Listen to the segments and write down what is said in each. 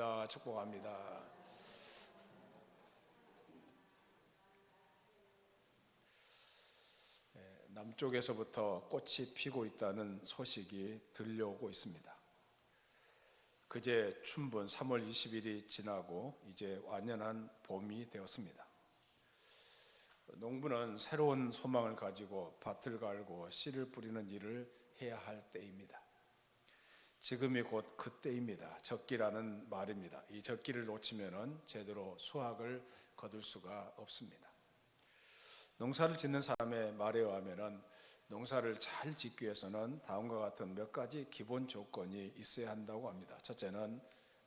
축복합니다. 축복합니다. 남쪽에서부터 꽃이 피고 있다는 소식이 들려오고 있습니다. 그제 춘분 3월 20일이 지나고 이제 완연한 봄이 되었습니다. 농부는 새로운 소망을 가지고 밭을 갈고 씨를 뿌리는 일을 해야 할 때입니다. 지금이 곧 그때입니다. 적기라는 말입니다. 이 적기를 놓치면 제대로 수확을 거둘 수가 없습니다. 농사를 짓는 사람의 말에 의하면 농사를 잘 짓기 위해서는 다음과 같은 몇 가지 기본 조건이 있어야 한다고 합니다. 첫째는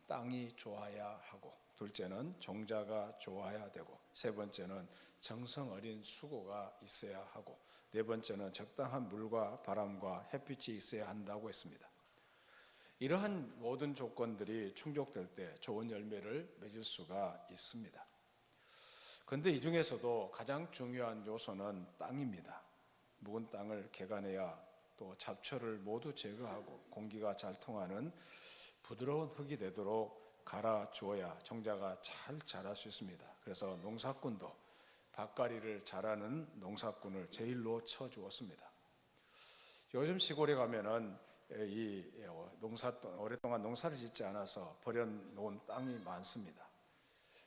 땅이 좋아야 하고, 둘째는 종자가 좋아야 되고, 세 번째는 정성 어린 수고가 있어야 하고, 네 번째는 적당한 물과 바람과 햇빛이 있어야 한다고 했습니다. 이러한 모든 조건들이 충족될 때 좋은 열매를 맺을 수가 있습니다. 그런데 이 중에서도 가장 중요한 요소는 땅입니다. 묵은 땅을 개간해야 또 잡초를 모두 제거하고 공기가 잘 통하는 부드러운 흙이 되도록 갈아주어야 종자가 잘 자랄 수 있습니다. 그래서 농사꾼도 밭갈이를 잘하는 농사꾼을 제일로 쳐주었습니다. 요즘 시골에 가면은 오랫동안 농사를 짓지 않아서 버려놓은 땅이 많습니다.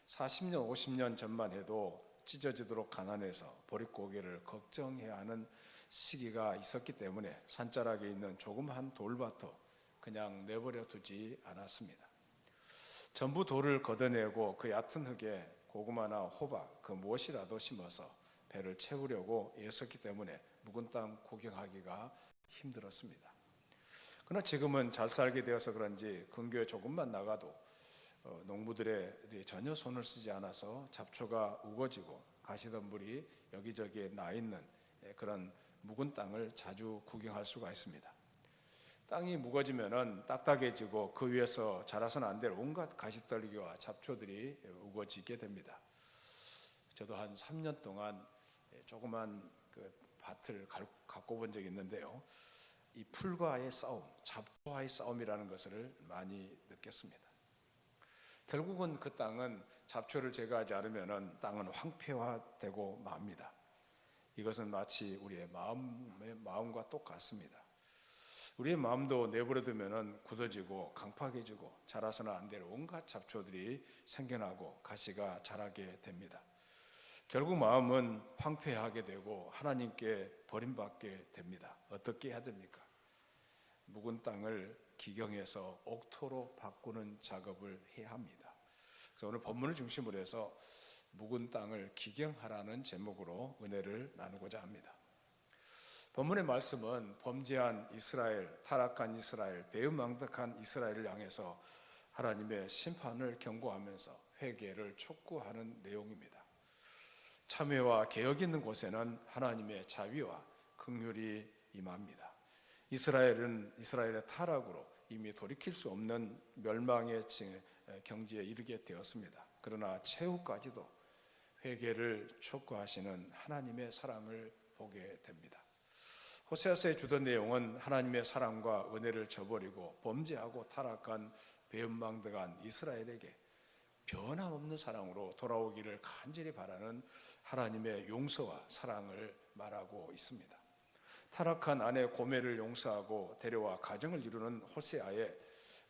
40년, 50년 전만 해도 찢어지도록 가난해서 보릿고개를 걱정해야 하는 시기가 있었기 때문에 산자락에 있는 조그마한 돌밭도 그냥 내버려 두지 않았습니다. 전부 돌을 걷어내고 그 얕은 흙에 고구마나 호박, 그 무엇이라도 심어서 배를 채우려고 애썼기 때문에 묵은 땅 구경하기가 힘들었습니다. 그러나 지금은 잘 살게 되어서 그런지 근교에 조금만 나가도 농부들의 전혀 손을 쓰지 않아서 잡초가 우거지고 가시덤불이 여기저기에 나 있는 그런 묵은 땅을 자주 구경할 수가 있습니다. 땅이 묵어지면은 딱딱해지고 그 위에서 자라서는 안 될 온갖 가시떨기와 잡초들이 우거지게 됩니다. 저도 한 3년 동안 조그만 그 밭을 갖고 본 적이 있는데요. 이 풀과의 싸움, 잡초와의 싸움이라는 것을 많이 느꼈습니다. 결국은 그 땅은 잡초를 제거하지 않으면 땅은 황폐화되고 맙니다. 이것은 마치 우리의 마음과 똑같습니다. 우리의 마음도 내버려두면 굳어지고 강팍해지고 자라서는 안 될 온갖 잡초들이 생겨나고 가시가 자라게 됩니다. 결국 마음은 황폐하게 되고 하나님께 버림받게 됩니다. 어떻게 해야 됩니까? 묵은 땅을 기경해서 옥토로 바꾸는 작업을 해야 합니다. 그래서 오늘 본문을 중심으로 해서 묵은 땅을 기경하라는 제목으로 은혜를 나누고자 합니다. 본문의 말씀은 범죄한 이스라엘, 타락한 이스라엘, 배은망덕한 이스라엘을 향해서 하나님의 심판을 경고하면서 회개를 촉구하는 내용입니다. 참회와 개혁이 있는 곳에는 하나님의 자비와 긍휼이 임합니다. 이스라엘의 타락으로 이미 돌이킬 수 없는 멸망의 경지에 이르게 되었습니다. 그러나 최후까지도 회개를 촉구하시는 하나님의 사랑을 보게 됩니다. 호세아서의 주던 내용은 하나님의 사랑과 은혜를 저버리고 범죄하고 타락한 배은망덕한 이스라엘에게 변함없는 사랑으로 돌아오기를 간절히 바라는 하나님의 용서와 사랑을 말하고 있습니다. 타락한 아내 고멜을 용서하고 데려와 가정을 이루는 호세아의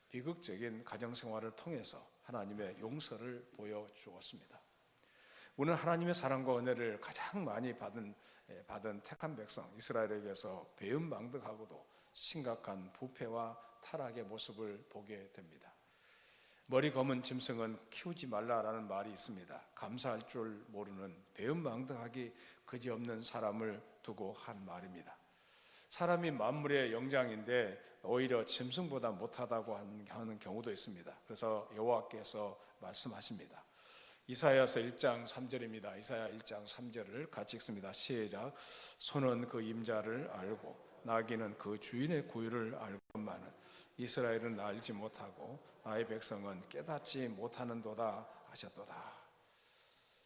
비극적인 가정생활을 통해서 하나님의 용서를 보여주었습니다. 우리는 하나님의 사랑과 은혜를 가장 많이 받은 택한 백성 이스라엘에게서 배은망덕하고도 심각한 부패와 타락의 모습을 보게 됩니다. 머리 검은 짐승은 키우지 말라라는 말이 있습니다. 감사할 줄 모르는 배은망덕하기 그지없는 사람을 두고 한 말입니다. 사람이 만물의 영장인데 오히려 짐승보다 못하다고 하는 경우도 있습니다. 그래서 여호와께서 말씀하십니다. 이사야서 1장 3절입니다. 이사야 1장 3절을 같이 읽습니다. 시작. 소는 그 임자를 알고 나귀는 그 주인의 구유를 알건만은 이스라엘은 알지 못하고 나의 백성은 깨닫지 못하는도다 하셨도다.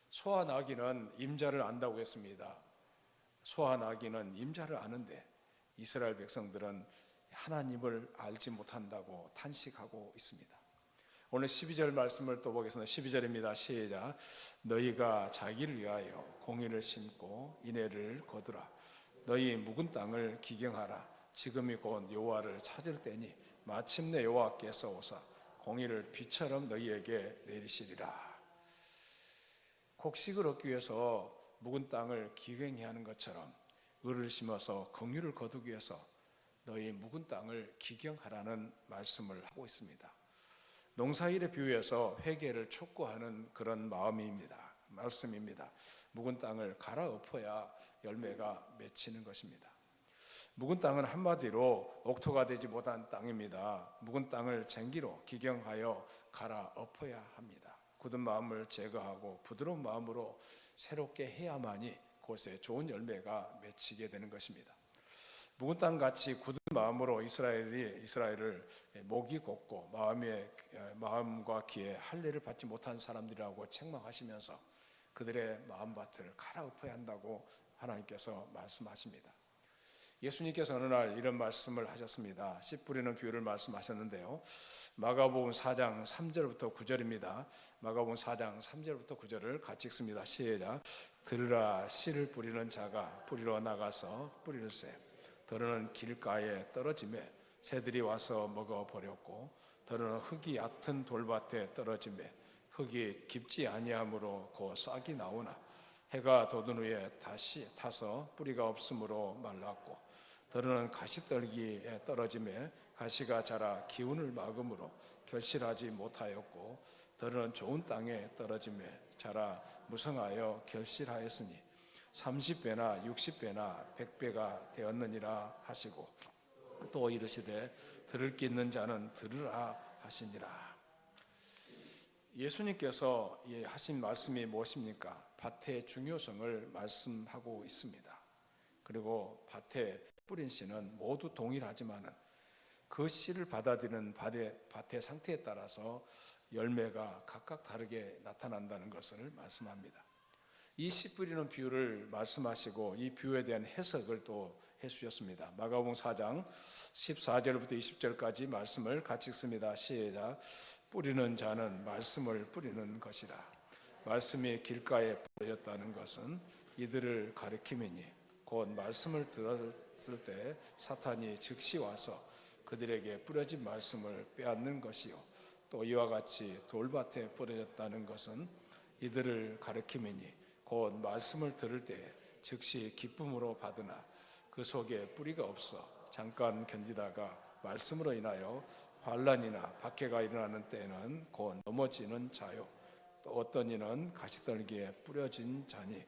소와 나귀는 임자를 안다고 했습니다. 소와 나귀는 임자를 아는데 이스라엘 백성들은 하나님을 알지 못한다고 탄식하고 있습니다. 오늘 12절 말씀을 또 보겠습니다. 12절입니다. 시작. 너희가 자기를 위하여 공의를 심고 인애를 거두라. 너희 묵은 땅을 기경하라. 지금이 곧 여호와를 찾을 때니 마침내 여호와께서 오사 공의를 비처럼 너희에게 내리시리라. 곡식을 얻기 위해서 묵은 땅을 기경해야 하는 것처럼 의를 심어서 긍휼을 거두기 위해서 너희 묵은 땅을 기경하라는 말씀을 하고 있습니다. 농사일에 비유해서 회개를 촉구하는 그런 말씀입니다. 묵은 땅을 갈아엎어야 열매가 맺히는 것입니다. 묵은 땅은 한마디로 옥토가 되지 못한 땅입니다. 묵은 땅을 쟁기로 기경하여 갈아엎어야 합니다. 굳은 마음을 제거하고 부드러운 마음으로 새롭게 해야만이 곳에 좋은 열매가 맺히게 되는 것입니다. 묵은 땅같이 굳은 마음으로 이스라엘을 목이 곧고 마음과 귀에 할례를 받지 못한 사람들이라고 책망하시면서 그들의 마음밭을 갈아엎어야 한다고 하나님께서 말씀하십니다. 예수님께서 어느 날 이런 말씀을 하셨습니다. 씨 뿌리는 비유를 말씀하셨는데요. 마가복음 4장 3절부터 9절입니다. 마가복음 4장 3절부터 9절을 같이 읽습니다. 시작. 들으라. 씨를 뿌리는 자가 뿌리러 나가서 뿌릴새 더러는 길가에 떨어지매 새들이 와서 먹어버렸고 더러는 흙이 얕은 돌밭에 떨어지매 흙이 깊지 아니하므로 곧 싹이 나오나 해가 돋은 후에 다시 타서 뿌리가 없으므로 말랐고 더러는 가시떨기에 떨어지매 가시가 자라 기운을 막음으로 결실하지 못하였고 더러는 좋은 땅에 떨어지매 자라 무성하여 결실하였으니 30배나 60배나 100배가 되었느니라 하시고 또 이르시되 들을 기 있는 자는 들으라 하시니라. 예수님께서 하신 말씀이 무엇입니까? 밭의 중요성을 말씀하고 있습니다. 그리고 밭에 뿌린 씨는 모두 동일하지만은 그 씨를 받아들이는 밭의 상태에 따라서 열매가 각각 다르게 나타난다는 것을 말씀합니다. 이 씨 뿌리는 비유를 말씀하시고 이 비유에 대한 해석을 또 해주셨습니다. 마가복음 4장 14절부터 20절까지 말씀을 같이 읽습니다. 시작. 뿌리는 자는 말씀을 뿌리는 것이라. 말씀이 길가에 뿌려졌다는 것은 이들을 가리킴이니 곧 말씀을 들었을 때 사탄이 즉시 와서 그들에게 뿌려진 말씀을 빼앗는 것이요 또 이와 같이 돌밭에 뿌려졌다는 것은 이들을 가리킴이니 곧 말씀을 들을 때 즉시 기쁨으로 받으나 그 속에 뿌리가 없어 잠깐 견디다가 말씀으로 인하여 환난이나 박해가 일어나는 때에는 곧 넘어지는 자요 또 어떤 이는 가시떨기에 뿌려진 자니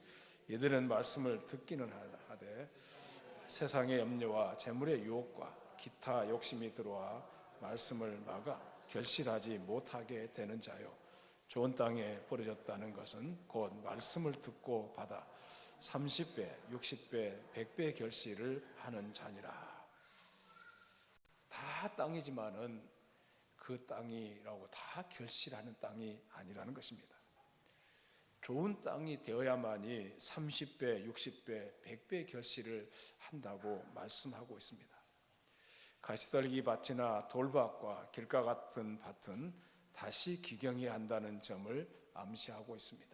이들은 말씀을 듣기는 하되 세상의 염려와 재물의 유혹과 기타 욕심이 들어와 말씀을 막아 결실하지 못하게 되는 자요 좋은 땅에 뿌려졌다는 것은 곧 말씀을 듣고 받아 30배, 60배, 100배 결실을 하는 자니라. 다 땅이지만은 그 땅이라고 다 결실하는 땅이 아니라는 것입니다. 좋은 땅이 되어야만이 30배, 60배, 100배 결실을 한다고 말씀하고 있습니다. 가시떨기 밭이나 돌밭과 길가 같은 밭은 다시 기경해야 한다는 점을 암시하고 있습니다.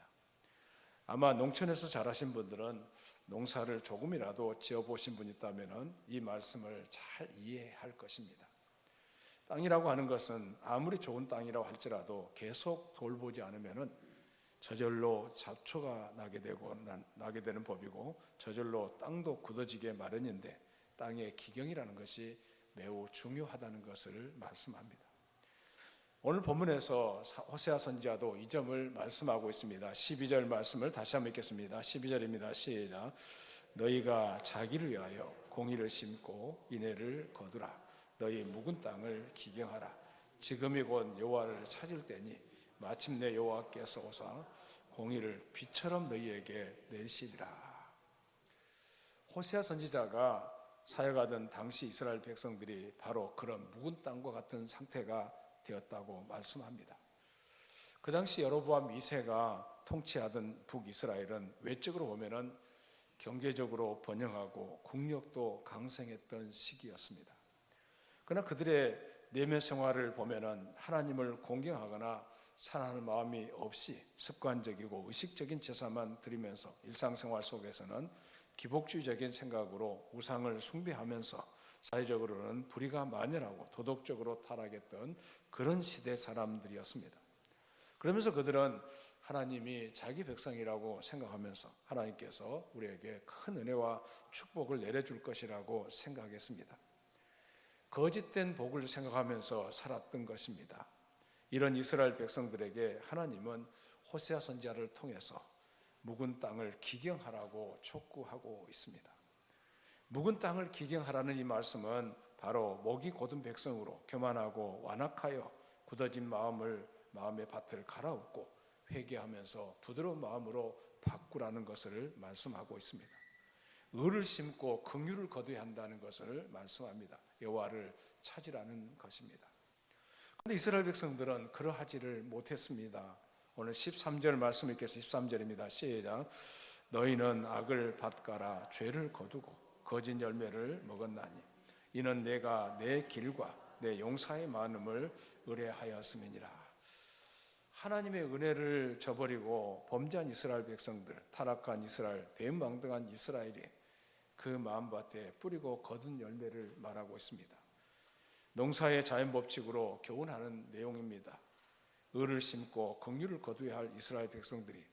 아마 농촌에서 자라신 분들은 농사를 조금이라도 지어보신 분이 있다면 이 말씀을 잘 이해할 것입니다. 땅이라고 하는 것은 아무리 좋은 땅이라고 할지라도 계속 돌보지 않으면 저절로 잡초가 나게 되는 법이고 저절로 땅도 굳어지게 마련인데 땅의 기경이라는 것이 매우 중요하다는 것을 말씀합니다. 오늘 본문에서 호세아 선지자도 이 점을 말씀하고 있습니다. 12절 말씀을 다시 한번 읽겠습니다. 12절입니다. 시작. 너희가 자기를 위하여 공의를 심고 인애를 거두라. 너희 묵은 땅을 기경하라. 지금이 곧 여호와를 찾을 때니 마침내 여호와께서 오사 공의를 비처럼 너희에게 내리시리라. 호세아 선지자가 사역하던 당시 이스라엘 백성들이 바로 그런 묵은 땅과 같은 상태가 되었다고 말씀합니다. 그 당시 여로보암 2세가 통치하던 북이스라엘은 외적으로 보면은 경제적으로 번영하고 국력도 강盛했던 시기였습니다. 그러나 그들의 내면 생활을 보면은 하나님을 공경하거나 사랑하는 마음이 없이 습관적이고 의식적인 제사만 드리면서 일상생활 속에서는 기복주의적인 생각으로 우상을 숭배하면서 사회적으로는 불의가 만연하고 도덕적으로 타락했던 그런 시대 사람들이었습니다. 그러면서 그들은 하나님이 자기 백성이라고 생각하면서 하나님께서 우리에게 큰 은혜와 축복을 내려줄 것이라고 생각했습니다. 거짓된 복을 생각하면서 살았던 것입니다. 이런 이스라엘 백성들에게 하나님은 호세아 선지자를 통해서 묵은 땅을 기경하라고 촉구하고 있습니다. 묵은 땅을 기경하라는 이 말씀은 바로 목이 곧은 백성으로 교만하고 완악하여 굳어진 마음의 밭을 갈아엎고 회개하면서 부드러운 마음으로 바꾸라는 것을 말씀하고 있습니다. 의를 심고 긍휼을 거두어야 한다는 것을 말씀합니다. 여호와를 찾으라는 것입니다. 그런데 이스라엘 백성들은 그러하지를 못했습니다. 오늘 13절 말씀 읽겠습니다. 13절입니다. 시작. 너희는 악을 밭가라 죄를 거두고 거짓 열매를 먹었나니 이는 내가 내 길과 내 용사의 많음을 의뢰하였음이니라. 하나님의 은혜를 저버리고 범죄한 이스라엘 백성들, 타락한 이스라엘, 배은망덕한 이스라엘이 그 마음밭에 뿌리고 거둔 열매를 말하고 있습니다. 농사의 자연법칙으로 교훈하는 내용입니다. 의를 심고 긍휼을 거두어야 할 이스라엘 백성들이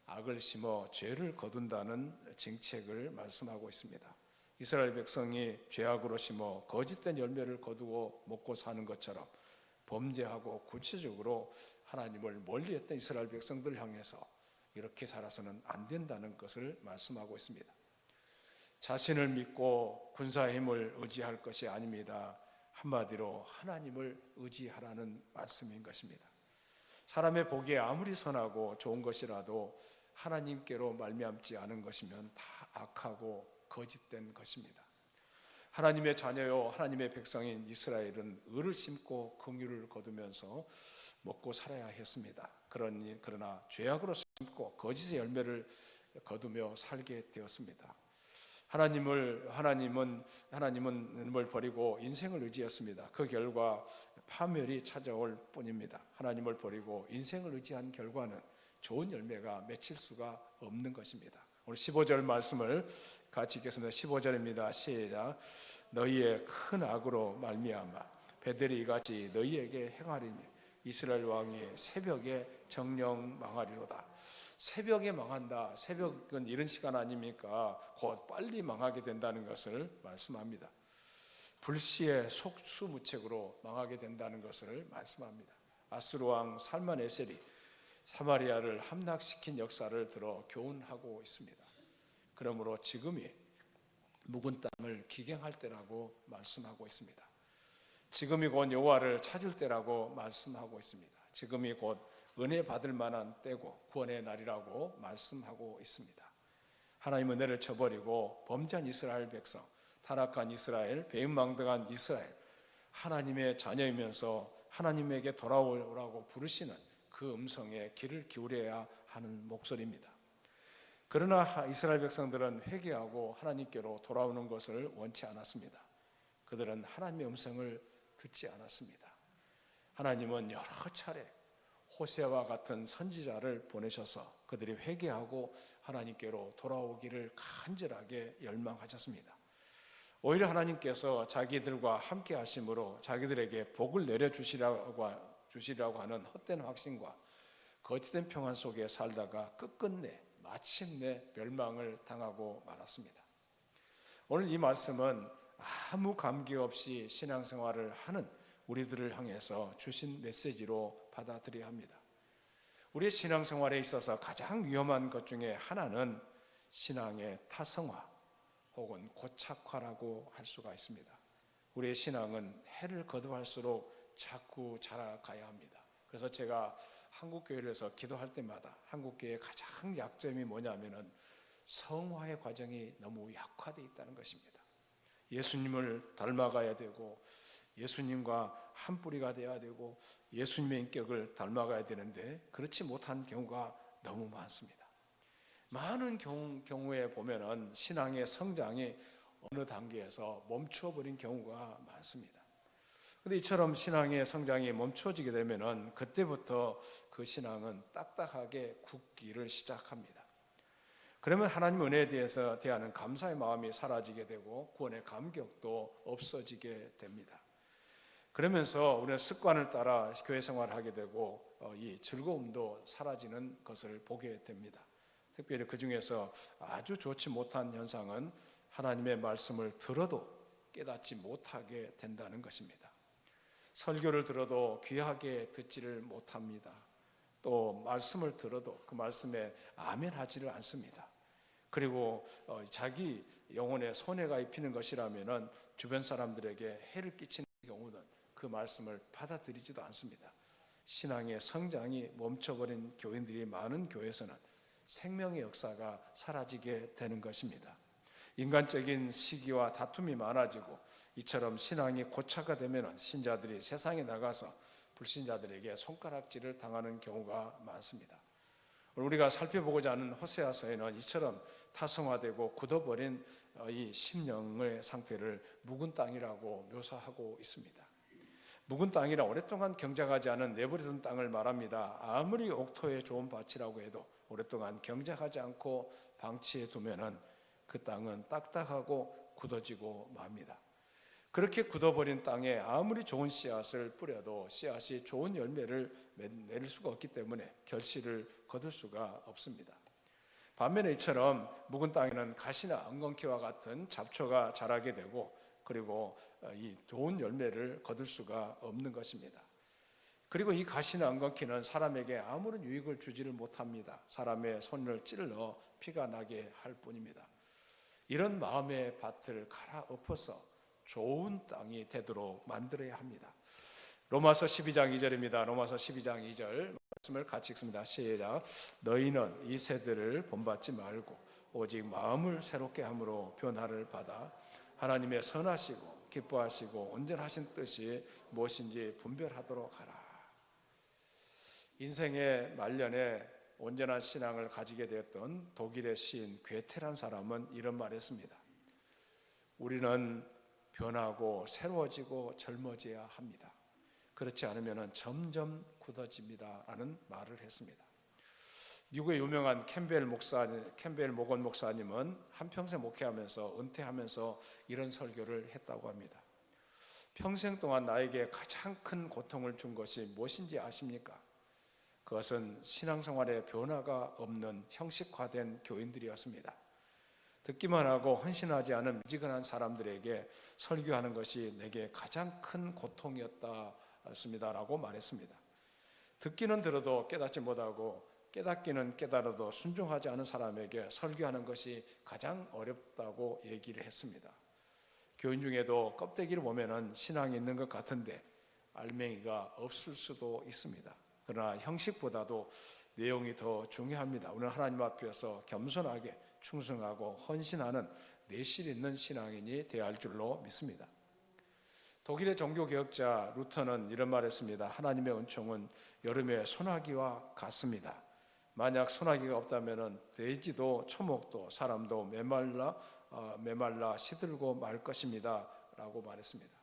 악을 심어 죄를 거둔다는 정책을 말씀하고 있습니다. 이스라엘 백성이 죄악으로 심어 거짓된 열매를 거두고 먹고 사는 것처럼 범죄하고 구체적으로 하나님을 멀리했던 이스라엘 백성들을 향해서 이렇게 살아서는 안 된다는 것을 말씀하고 있습니다. 자신을 믿고 군사의 힘을 의지할 것이 아닙니다. 한마디로 하나님을 의지하라는 말씀인 것입니다. 사람의 보기에 아무리 선하고 좋은 것이라도 하나님께로 말미암지 않은 것이면 다 악하고 거짓된 것입니다. 하나님의 자녀요 하나님의 백성인 이스라엘은 의를 심고 긍휼을 거두면서 먹고 살아야 했습니다. 그러나 죄악으로 심고 거짓의 열매를 거두며 살게 되었습니다. 하나님은 버리고 인생을 의지했습니다. 그 결과 파멸이 찾아올 뿐입니다. 하나님을 버리고 인생을 의지한 결과는 좋은 열매가 맺힐 수가 없는 것입니다. 오늘 15절 말씀을 같이 읽겠습니다. 15절입니다. 시작. 너희의 큰 악으로 말미암아 베델이 이같이 너희에게 행하리니 이스라엘 왕이 새벽에 정령 망하리로다. 새벽에 망한다. 새벽은 이런 시간 아닙니까? 곧 빨리 망하게 된다는 것을 말씀합니다. 불시에 속수무책으로 망하게 된다는 것을 말씀합니다. 아수르 왕 살만에셀이 사마리아를 함락시킨 역사를 들어 교훈하고 있습니다. 그러므로 지금이 묵은 땅을 기경할 때라고 말씀하고 있습니다. 지금이 곧 여호와를 찾을 때라고 말씀하고 있습니다. 지금이 곧 은혜 받을 만한 때고 구원의 날이라고 말씀하고 있습니다. 하나님 은혜를 저버리고 범죄한 이스라엘 백성, 타락한 이스라엘, 배은망덕한 이스라엘, 하나님의 자녀이면서 하나님에게 돌아오라고 부르시는 그 음성에 귀를 기울여야 하는 목소리입니다. 그러나 이스라엘 백성들은 회개하고 하나님께로 돌아오는 것을 원치 않았습니다. 그들은 하나님의 음성을 듣지 않았습니다. 하나님은 여러 차례 호세아와 같은 선지자를 보내셔서 그들이 회개하고 하나님께로 돌아오기를 간절하게 열망하셨습니다. 오히려 하나님께서 자기들과 함께 하심으로 자기들에게 복을 내려주시라고 하는 헛된 확신과 거짓된 평안 속에 살다가 끝끝내 마침내 멸망을 당하고 말았습니다. 오늘 이 말씀은 아무 감기 없이 신앙생활을 하는 우리들을 향해서 주신 메시지로 받아들여야 합니다. 우리의 신앙생활에 있어서 가장 위험한 것 중에 하나는 신앙의 타성화 혹은 고착화라고 할 수가 있습니다. 우리의 신앙은 해를 거듭할수록 자꾸 자라가야 합니다. 그래서 제가 한국교회에서 기도할 때마다 한국교회의 가장 약점이 뭐냐면은 성화의 과정이 너무 약화되어 있다는 것입니다. 예수님을 닮아가야 되고 예수님과 한 뿌리가 되어야 되고 예수님의 인격을 닮아가야 되는데 그렇지 못한 경우가 너무 많습니다. 많은 경우에 보면은 신앙의 성장이 어느 단계에서 멈춰버린 경우가 많습니다. 근데 이처럼 신앙의 성장이 멈춰지게 되면은 그때부터 그 신앙은 딱딱하게 굳기를 시작합니다. 그러면 하나님 은혜에 대해서 대하는 감사의 마음이 사라지게 되고 구원의 감격도 없어지게 됩니다. 그러면서 우리는 습관을 따라 교회 생활을 하게 되고 이 즐거움도 사라지는 것을 보게 됩니다. 특별히 그 중에서 아주 좋지 못한 현상은 하나님의 말씀을 들어도 깨닫지 못하게 된다는 것입니다. 설교를 들어도 귀하게 듣지를 못합니다. 또 말씀을 들어도 그 말씀에 아멘하지를 않습니다. 그리고 자기 영혼에 손해가 입히는 것이라면 주변 사람들에게 해를 끼치는 경우는 그 말씀을 받아들이지도 않습니다. 신앙의 성장이 멈춰버린 교인들이 많은 교회에서는 생명의 역사가 사라지게 되는 것입니다. 인간적인 시기와 다툼이 많아지고 이처럼 신앙이 고착화 되면 신자들이 세상에 나가서 불신자들에게 손가락질을 당하는 경우가 많습니다. 우리가 살펴보고자 하는 호세아서에는 이처럼 타성화되고 굳어버린 이 심령의 상태를 묵은 땅이라고 묘사하고 있습니다. 묵은 땅이라 오랫동안 경작하지 않은 내버려둔 땅을 말합니다. 아무리 옥토에 좋은 밭이라고 해도 오랫동안 경작하지 않고 방치해 두면은 그 땅은 딱딱하고 굳어지고 맙니다. 그렇게 굳어버린 땅에 아무리 좋은 씨앗을 뿌려도 씨앗이 좋은 열매를 낼 수가 없기 때문에 결실을 거둘 수가 없습니다. 반면에 이처럼 묵은 땅에는 가시나 엉겅퀴와 같은 잡초가 자라게 되고 그리고 이 좋은 열매를 거둘 수가 없는 것입니다. 그리고 이 가시나 엉겅퀴는 사람에게 아무런 유익을 주지를 못합니다. 사람의 손을 찔러 피가 나게 할 뿐입니다. 이런 마음의 밭을 갈아엎어서 좋은 땅이 되도록 만들어야 합니다. 로마서 12장 2절입니다. 로마서 12장 2절 말씀을 같이 읽습니다. 시작. 너희는 이 세대를 본받지 말고 오직 마음을 새롭게 함으로 변화를 받아 하나님의 선하시고 기뻐하시고 온전하신 뜻이 무엇인지 분별하도록 하라. 인생의 말년에 온전한 신앙을 가지게 되었던 독일의 시인 괴테란 사람은 이런 말을 했습니다. 우리는 변하고 새로워지고 젊어져야 합니다. 그렇지 않으면 점점 굳어집니다 라는 말을 했습니다. 미국의 유명한 캠벨 모건 목사님은 한평생 목회하면서 은퇴하면서 이런 설교를 했다고 합니다. 평생 동안 나에게 가장 큰 고통을 준 것이 무엇인지 아십니까? 그것은 신앙생활에 변화가 없는 형식화된 교인들이었습니다. 듣기만 하고 헌신하지 않은 미지근한 사람들에게 설교하는 것이 내게 가장 큰 고통이었습니다라고 말했습니다. 듣기는 들어도 깨닫지 못하고 깨닫기는 깨달아도 순종하지 않은 사람에게 설교하는 것이 가장 어렵다고 얘기를 했습니다. 교인 중에도 껍데기를 보면은 신앙이 있는 것 같은데 알맹이가 없을 수도 있습니다. 그러나 형식보다도 내용이 더 중요합니다. 우리는 하나님 앞에서 겸손하게 충성하고 헌신하는 내실 있는 신앙인이 되어야 할 줄로 믿습니다. 독일의 종교개혁자 루터는 이런 말을 했습니다. 하나님의 은총은 여름의 소나기와 같습니다. 만약 소나기가 없다면 돼지도 초목도 사람도 메말라 시들고 말 것입니다 라고 말했습니다.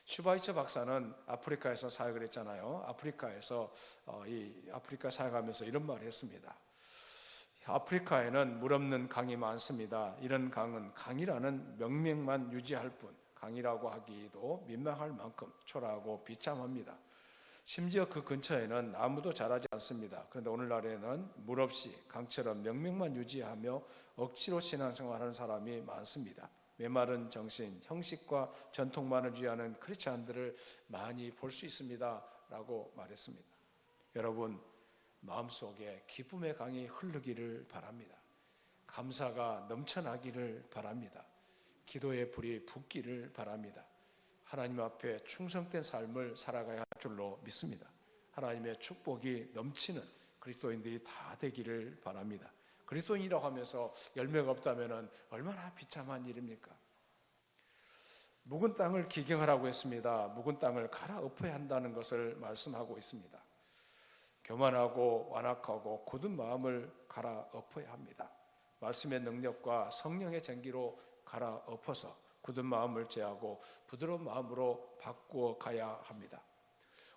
슈바이처 박사는 아프리카에서 사역을 했잖아요. 아프리카에서 아프리카 사역하면서 이런 말을 했습니다. 아프리카에는 물 없는 강이 많습니다. 이런 강은 강이라는 명명만 유지할 뿐 강이라고 하기도 민망할 만큼 초라하고 비참합니다. 심지어 그 근처에는 나무도 자라지 않습니다. 그런데 오늘날에는 물 없이 강처럼 명명만 유지하며 억지로 신앙생활하는 사람이 많습니다. 메마른 정신, 형식과 전통만을 유지하는 크리스찬들을 많이 볼 수 있습니다 라고 말했습니다. 여러분, 마음속에 기쁨의 강이 흐르기를 바랍니다. 감사가 넘쳐나기를 바랍니다. 기도의 불이 붙기를 바랍니다. 하나님 앞에 충성된 삶을 살아가야 할 줄로 믿습니다. 하나님의 축복이 넘치는 그리스도인들이 다 되기를 바랍니다. 그리스도인이라고 하면서 열매가 없다면 얼마나 비참한 일입니까? 묵은 땅을 기경하라고 했습니다. 묵은 땅을 갈아엎어야 한다는 것을 말씀하고 있습니다. 교만하고 완악하고 굳은 마음을 갈아엎어야 합니다. 말씀의 능력과 성령의 전기로 갈아엎어서 굳은 마음을 제하고 부드러운 마음으로 바꾸어 가야 합니다.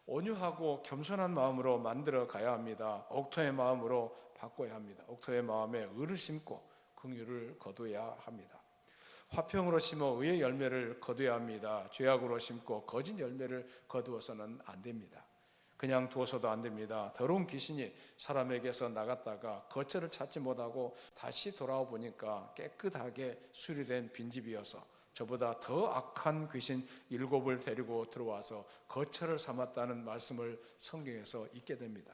온유하고 겸손한 마음으로 만들어 가야 합니다. 옥토의 마음으로 바꿔야 합니다. 옥토의 마음에 의를 심고 긍휼을 거두어야 합니다. 화평으로 심어 의의 열매를 거두어야 합니다. 죄악으로 심고 거짓 열매를 거두어서는 안 됩니다. 그냥 두어서도 안 됩니다. 더러운 귀신이 사람에게서 나갔다가 거처를 찾지 못하고 다시 돌아와 보니까 깨끗하게 수리된 빈집이어서 저보다 더 악한 귀신 7을 데리고 들어와서 거처를 삼았다는 말씀을 성경에서 읽게 됩니다.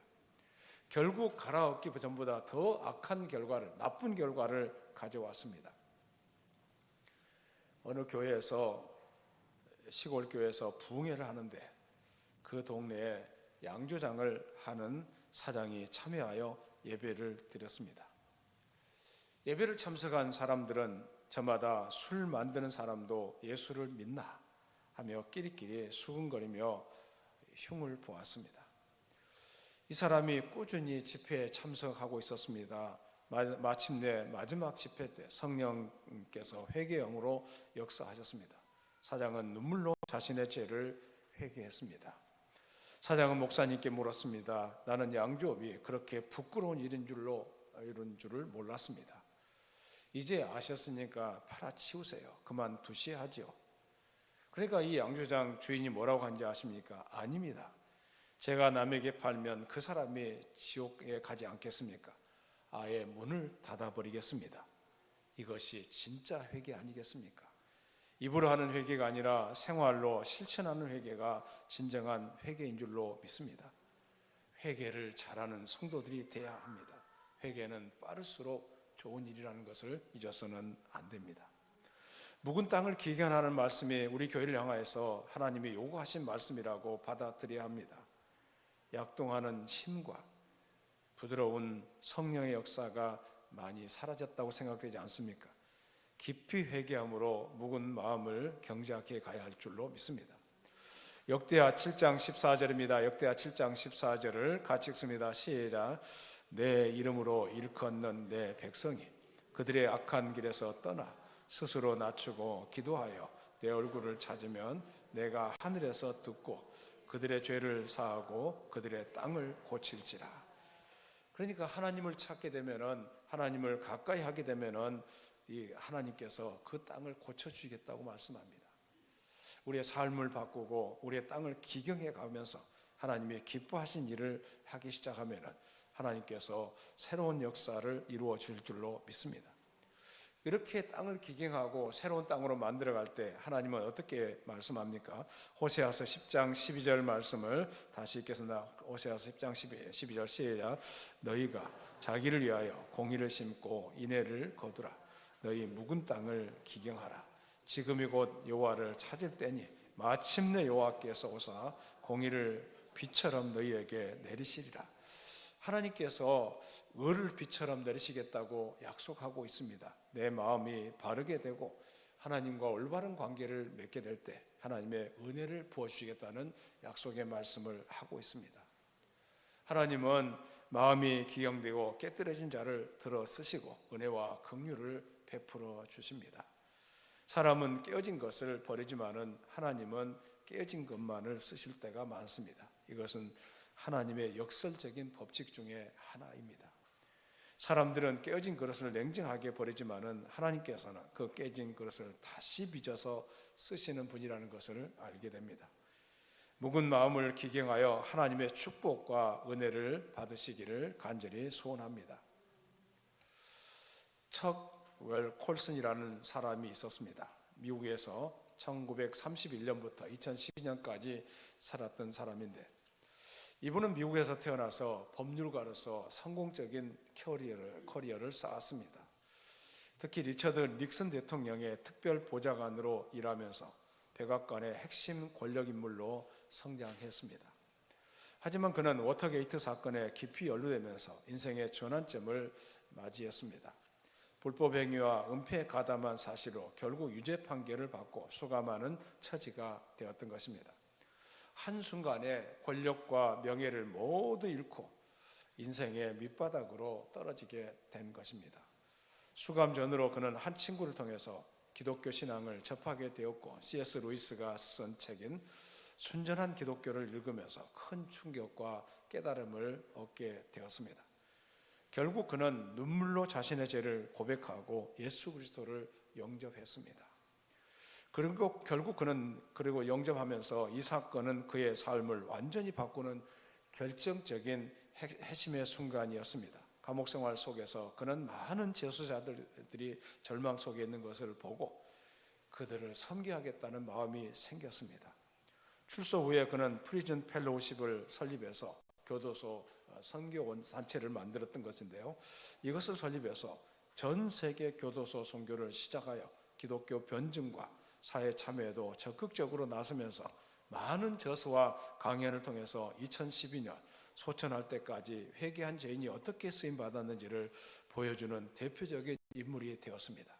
결국 갈아엎기 전보다 더 악한 결과를, 나쁜 결과를 가져왔습니다. 어느 교회에서, 시골 교회에서 부흥회를 하는데 그 동네에 양조장을 하는 사장이 참여하여 예배를 드렸습니다. 예배를 참석한 사람들은 저마다 술 만드는 사람도 예수를 믿나 하며 끼리끼리 수근거리며 흉을 보았습니다. 이 사람이 꾸준히 집회에 참석하고 있었습니다. 마침내 마지막 집회 때 성령께서 회개 영으로 역사하셨습니다. 사장은 눈물로 자신의 죄를 회개했습니다. 사장은 목사님께 물었습니다. 나는 양조업이 그렇게 부끄러운 일인 줄을 몰랐습니다. 이제 아셨으니까 팔아치우세요. 그만두셔야 하죠. 그러니까 이 양조장 주인이 뭐라고 한지 아십니까? 아닙니다. 제가 남에게 팔면 그 사람이 지옥에 가지 않겠습니까? 아예 문을 닫아버리겠습니다. 이것이 진짜 회개 아니겠습니까? 입으로 하는 회개가 아니라 생활로 실천하는 회개가 진정한 회개인 줄로 믿습니다. 회개를 잘하는 성도들이 돼야 합니다. 회개는 빠를수록 좋은 일이라는 것을 잊어서는 안 됩니다. 묵은 땅을 기경하는 말씀이 우리 교회를 향하여서 하나님이 요구하신 말씀이라고 받아들여야 합니다. 약동하는 힘과 부드러운 성령의 역사가 많이 사라졌다고 생각되지 않습니까? 깊이 회개함으로 묵은 마음을 경작해 가야 할 줄로 믿습니다. 역대하 7장 14절입니다. 역대하 7장 14절을 같이 읽습니다. 시작. 내 이름으로 일컫는 내 백성이 그들의 악한 길에서 떠나 스스로 낮추고 기도하여 내 얼굴을 찾으면 내가 하늘에서 듣고 그들의 죄를 사하고 그들의 땅을 고칠지라. 그러니까 하나님을 찾게 되면은, 하나님을 가까이 하게 되면은 이 하나님께서 그 땅을 고쳐주시겠다고 말씀합니다. 우리의 삶을 바꾸고 우리의 땅을 기경해 가면서 하나님이 기뻐하신 일을 하기 시작하면은 하나님께서 새로운 역사를 이루어 주실 줄로 믿습니다. 이렇게 땅을 기경하고 새로운 땅으로 만들어갈 때 하나님은 어떻게 말씀합니까? 호세아서 10장 12절 말씀을 다시 읽겠습니다. 호세아서 10장 12절 시작. 너희가 자기를 위하여 공의를 심고 인애를 거두라. 너희 묵은 땅을 기경하라. 지금이 곧 여호와를 찾을 때니 마침내 여호와께서 오사 공의를 비처럼 너희에게 내리시리라. 하나님께서 을을 비처럼 내리시겠다고 약속하고 있습니다. 내 마음이 바르게 되고 하나님과 올바른 관계를 맺게 될 때 하나님의 은혜를 부어주시겠다는 약속의 말씀을 하고 있습니다. 하나님은 마음이 기경되고 깨뜨려진 자를 들어 쓰시고 은혜와 긍휼을 베풀어 주십니다. 사람은 깨어진 것을 버리지만은 하나님은 깨어진 것만을 쓰실 때가 많습니다. 이것은 하나님의 역설적인 법칙 중에 하나입니다. 사람들은 깨어진 그릇을 냉정하게 버리지만은 하나님께서는 그 깨진 그릇을 다시 빚어서 쓰시는 분이라는 것을 알게 됩니다. 묵은 마음을 기경하여 하나님의 축복과 은혜를 받으시기를 간절히 소원합니다. 척 웰 콜슨이라는 사람이 있었습니다. 미국에서 1931년부터 2012년까지 살았던 사람인데 이분은 미국에서 태어나서 법률가로서 성공적인 커리어를 쌓았습니다. 특히 리처드 닉슨 대통령의 특별 보좌관으로 일하면서 백악관의 핵심 권력 인물로 성장했습니다. 하지만 그는 워터게이트 사건에 깊이 연루되면서 인생의 전환점을 맞이했습니다. 불법 행위와 은폐에 가담한 사실로 결국 유죄 판결을 받고 수감하는 처지가 되었던 것입니다. 한순간에 권력과 명예를 모두 잃고 인생의 밑바닥으로 떨어지게 된 것입니다. 수감 전으로 그는 한 친구를 통해서 기독교 신앙을 접하게 되었고 C.S. 루이스가 쓴 책인 순전한 기독교를 읽으면서 큰 충격과 깨달음을 얻게 되었습니다. 결국 그는 눈물로 자신의 죄를 고백하고 예수 그리스도를 영접했습니다. 그리고 결국 그는 영접하면서 이 사건은 그의 삶을 완전히 바꾸는 결정적인 핵심의 순간이었습니다. 감옥 생활 속에서 그는 많은 재수자들이 절망 속에 있는 것을 보고 그들을 섬기하겠다는 마음이 생겼습니다. 출소 후에 그는 프리즌 펠로우십을 설립해서 교도소 선교원 단체를 만들었던 것인데요. 이것을 설립해서 전 세계 교도소 선교를 시작하여 기독교 변증과 사회 참여에도 적극적으로 나서면서 많은 저서와 강연을 통해서 2012년 소천할 때까지 회개한 죄인이 어떻게 쓰임받았는지를 보여주는 대표적인 인물이 되었습니다.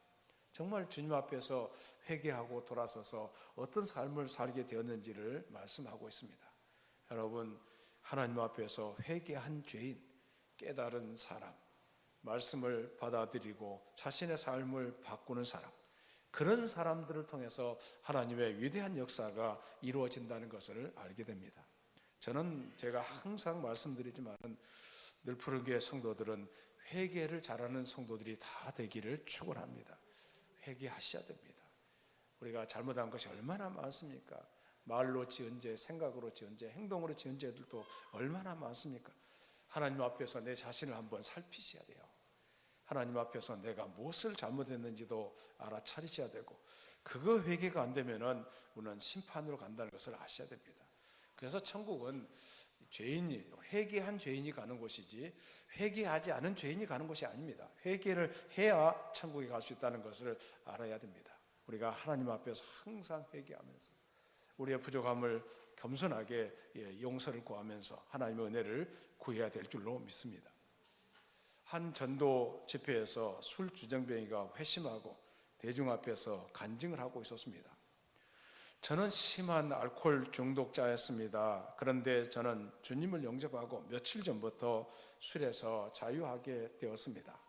정말 주님 앞에서 회개하고 돌아서서 어떤 삶을 살게 되었는지를 말씀하고 있습니다. 여러분, 하나님 앞에서 회개한 죄인, 깨달은 사람, 말씀을 받아들이고 자신의 삶을 바꾸는 사람, 그런 사람들을 통해서 하나님의 위대한 역사가 이루어진다는 것을 알게 됩니다. 저는 제가 항상 말씀드리지만 늘 푸른교회 성도들은 회개를 잘하는 성도들이 다 되기를 축원합니다. 회개하셔야 됩니다. 우리가 잘못한 것이 얼마나 많습니까? 말로 지은 죄, 생각으로 지은 죄, 행동으로 지은 죄들도 얼마나 많습니까? 하나님 앞에서 내 자신을 한번 살피셔야 돼요. 하나님 앞에서 내가 무엇을 잘못했는지도 알아차리셔야 되고, 그거 회개가 안 되면은 우리는 심판으로 간다는 것을 아셔야 됩니다. 그래서 천국은 회개한 죄인이 가는 곳이지 회개하지 않은 죄인이 가는 곳이 아닙니다. 회개를 해야 천국에 갈 수 있다는 것을 알아야 됩니다. 우리가 하나님 앞에서 항상 회개하면서 우리의 부족함을 겸손하게 용서를 구하면서 하나님의 은혜를 구해야 될 줄로 믿습니다. 한 전도 집회에서 술 주정뱅이가 회심하고 대중 앞에서 간증을 하고 있었습니다. 저는 심한 알코올 중독자였습니다. 그런데 저는 주님을 영접하고 며칠 전부터 술에서 자유하게 되었습니다.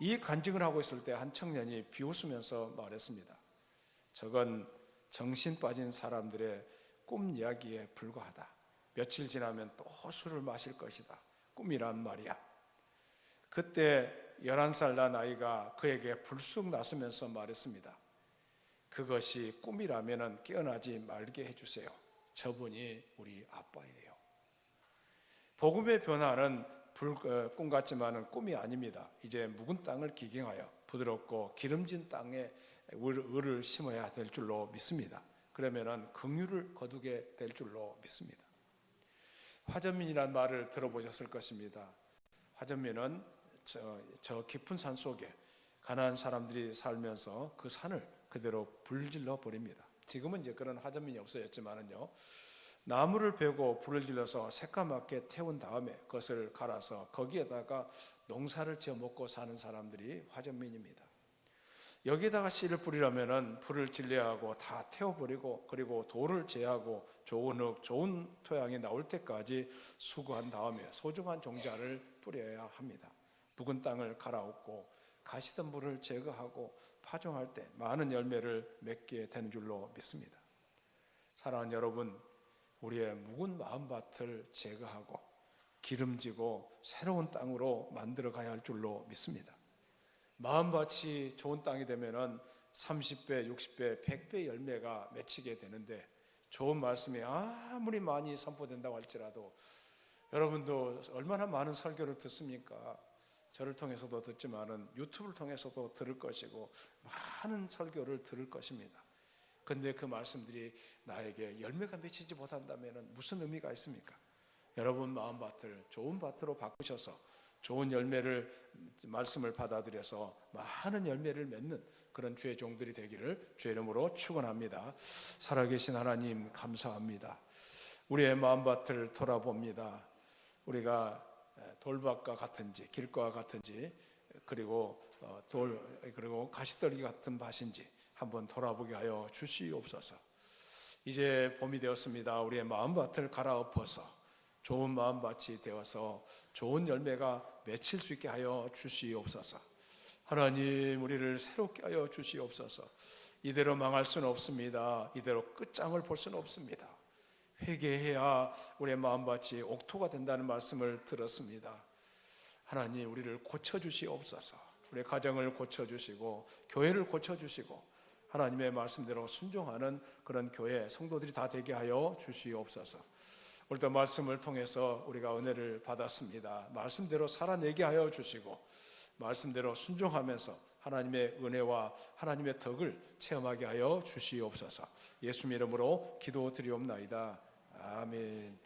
이 간증을 하고 있을 때 한 청년이 비웃으면서 말했습니다. 저건 정신 빠진 사람들의 꿈 이야기에 불과하다. 며칠 지나면 또 술을 마실 것이다. 꿈이란 말이야. 그때 11살 난 아이가 그에게 불쑥 나서면서 말했습니다. 그것이 꿈이라면 깨어나지 말게 해주세요. 저분이 우리 아빠예요. 복음의 변화는 꿈 같지만은 꿈이 아닙니다. 이제 묵은 땅을 기경하여 부드럽고 기름진 땅에 을을 심어야 될 줄로 믿습니다. 그러면은 긍휼을 거두게 될 줄로 믿습니다. 화전민이라는 말을 들어보셨을 것입니다. 화전민은 저 깊은 산 속에 가난한 사람들이 살면서 그 산을 그대로 불질러 버립니다. 지금은 이제 그런 화전민이 없어졌지만은요. 나무를 베고 불을 질러서 새까맣게 태운 다음에 그것을 갈아서 거기에다가 농사를 지어 먹고 사는 사람들이 화전민입니다. 여기다가 씨를 뿌리려면은 불을 질려야 하고 다 태워버리고 그리고 돌을 제하고 좋은 흙, 좋은 토양이 나올 때까지 수고한 다음에 소중한 종자를 뿌려야 합니다. 묵은 땅을 갈아엎고 가시덤불을 제거하고 파종할 때 많은 열매를 맺게 되는 줄로 믿습니다. 사랑하는 여러분, 우리의 묵은 마음밭을 제거하고 기름지고 새로운 땅으로 만들어 가야 할 줄로 믿습니다. 마음밭이 좋은 땅이 되면은 30배, 60배, 100배 열매가 맺히게 되는데 좋은 말씀이 아무리 많이 선포된다고 할지라도 여러분도 얼마나 많은 설교를 듣습니까? 저를 통해서도 듣지만은 유튜브를 통해서도 들을 것이고 많은 설교를 들을 것입니다. 그런데 그 말씀들이 나에게 열매가 맺히지 못한다면 무슨 의미가 있습니까? 여러분 마음밭을 좋은 밭으로 바꾸셔서 좋은 말씀을 받아들여서 많은 열매를 맺는 그런 주의 종들이 되기를 주의 이름으로 축원합니다. 살아계신 하나님 감사합니다. 우리의 마음밭을 돌아봅니다. 우리가 돌밭과 같은지 길과 같은지 그리고 가시떨기 같은 밭인지 한번 돌아보게 하여 주시옵소서. 이제 봄이 되었습니다. 우리의 마음밭을 갈아엎어서 좋은 마음밭이 되어서 좋은 열매가 맺힐 수 있게 하여 주시옵소서. 하나님, 우리를 새롭게 하여 주시옵소서. 이대로 망할 수는 없습니다. 이대로 끝장을 볼 수는 없습니다. 회개해야 우리의 마음밭이 옥토가 된다는 말씀을 들었습니다. 하나님, 우리를 고쳐주시옵소서. 우리의 가정을 고쳐주시고 교회를 고쳐주시고 하나님의 말씀대로 순종하는 그런 교회 성도들이 다 되게 하여 주시옵소서. 오늘도 말씀을 통해서 우리가 은혜를 받았습니다. 말씀대로 살아내게 하여 주시고 말씀대로 순종하면서 하나님의 은혜와 하나님의 덕을 체험하게 하여 주시옵소서. 예수님 이름으로 기도드리옵나이다. 아멘.